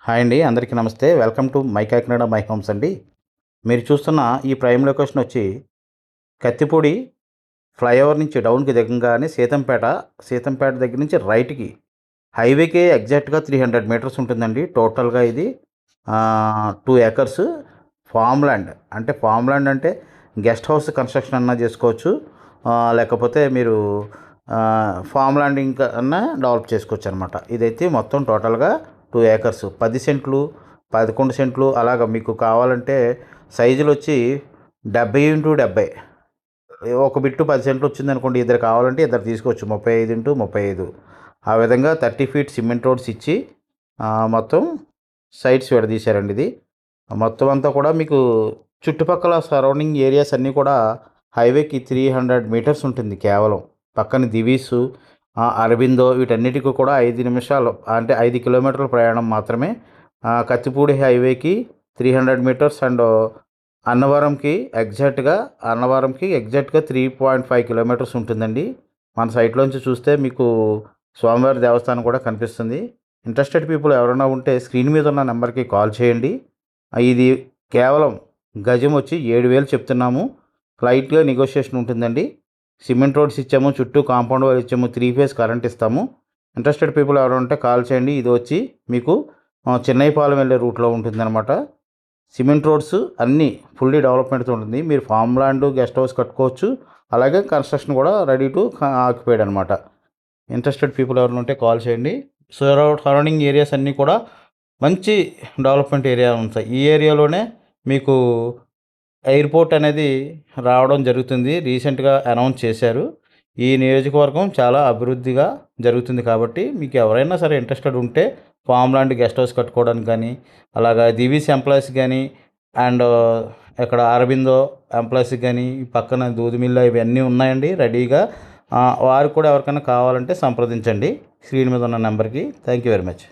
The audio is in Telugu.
హాయ్ అండి, అందరికీ నమస్తే. Welcome to my Kakinada my homes అండి. మీరు చూస్తున్న ఈ ప్రైమ్ లొకేషన్ వచ్చి కత్తిపూడి ఫ్లైఓవర్ నుంచి డౌన్కి దిగంగానే సీతంపేట దగ్గర నుంచి రైట్కి హైవేకి ఎగ్జాక్ట్గా 300 మీటర్స్ ఉంటుందండి. టోటల్గా ఇది 2 ఏకర్స్ ఫామ్ ల్యాండ్. అంటే గెస్ట్ హౌస్ కన్స్ట్రక్షన్ అన్నా చేసుకోవచ్చు, లేకపోతే మీరు ఫామ్ ల్యాండ్ ఇంకా అన్నా డెవలప్ చేసుకోవచ్చు అనమాట. ఇదైతే మొత్తం టోటల్గా 2 ఏకర్స్, 10 సెంట్లు, 11 సెంట్లు అలాగ మీకు కావాలంటే సైజులు వచ్చి 70x70. ఒక బిట్టు 10 సెంట్లు వచ్చింది అనుకోండి, ఇద్దరు కావాలంటే ఇద్దరు తీసుకోవచ్చు, 35x35. ఆ విధంగా 30 ఫీట్ సిమెంట్ రోడ్స్ ఇచ్చి మొత్తం సైడ్స్ విడదీశారండి. ఇది మొత్తం అంతా కూడా మీకు చుట్టుపక్కల సరౌండింగ్ ఏరియాస్ అన్నీ కూడా హైవేకి 300 మీటర్స్ ఉంటుంది. కేవలం పక్కన దివీసు, అరబిందో వీటన్నిటికీ కూడా 5 నిమిషాలు, అంటే 5 కిలోమీటర్ల ప్రయాణం మాత్రమే. కత్తిపూడి హైవేకి 300 మీటర్స్ అండ్ అన్నవరంకి ఎగ్జాక్ట్గా 3.5 కిలోమీటర్స్ ఉంటుందండి. మన సైట్లోంచి చూస్తే మీకు స్వామివారి దేవస్థానం కూడా కనిపిస్తుంది. ఇంట్రెస్టెడ్ పీపుల్ ఎవరైనా ఉంటే స్క్రీన్ మీద ఉన్న నెంబర్కి కాల్ చేయండి. ఇది కేవలం గజం వచ్చి 7,000 చెప్తున్నాము. లైట్గా నెగోషియేషన్ ఉంటుందండి. సిమెంట్ రోడ్స్ ఇచ్చాము, చుట్టూ కాంపౌండ్ వాల్ ఇచ్చాము, 3 ఫేజ్ కరెంట్ ఇస్తాము. ఇంట్రెస్టెడ్ పీపుల్ ఎవరైనా ఉంటే కాల్ చేయండి. ఇది వచ్చి మీకు చెన్నైపాలెం వెళ్ళే రూట్లో ఉంటుందన్నమాట. సిమెంట్ రోడ్స్ అన్నీ ఫుల్లీ డెవలప్మెంట్తో ఉంటుంది. మీరు ఫామ్ ల్యాండ్, గెస్ట్ హౌస్ కట్టుకోవచ్చు, అలాగే కన్స్ట్రక్షన్ కూడా రెడీ టు ఆక్యుపైడ్ అనమాట. ఇంట్రెస్టెడ్ పీపుల్ ఎవరైనా ఉంటే కాల్ చేయండి. సరౌండింగ్ ఏరియాస్ అన్నీ కూడా మంచి డెవలప్మెంట్ ఏరియా ఉంటాయి. ఈ ఏరియాలోనే మీకు ఎయిర్పోర్ట్ అనేది రావడం జరుగుతుంది. రీసెంట్గా అనౌన్స్ చేశారు. ఈ నియోజకవర్గం చాలా అభివృద్ధిగా జరుగుతుంది కాబట్టి మీకు ఎవరైనా సరే ఇంట్రెస్టెడ్ ఉంటే ఫామ్ ల్యాండ్, గెస్ట్ హౌస్ కట్టుకోవడానికి కానీ, అలాగా దివీస్ ఎంప్లాయీస్ కానీ, అండ్ ఇక్కడ అరబిందో ఎంప్లాయీస్కి కానీ, పక్కన దూదిమిల్ల ఇవన్నీ ఉన్నాయండి రెడీగా. వారికి కూడా ఎవరికైనా కావాలంటే సంప్రదించండి స్క్రీన్ మీద ఉన్న నెంబర్కి. Thank you very much.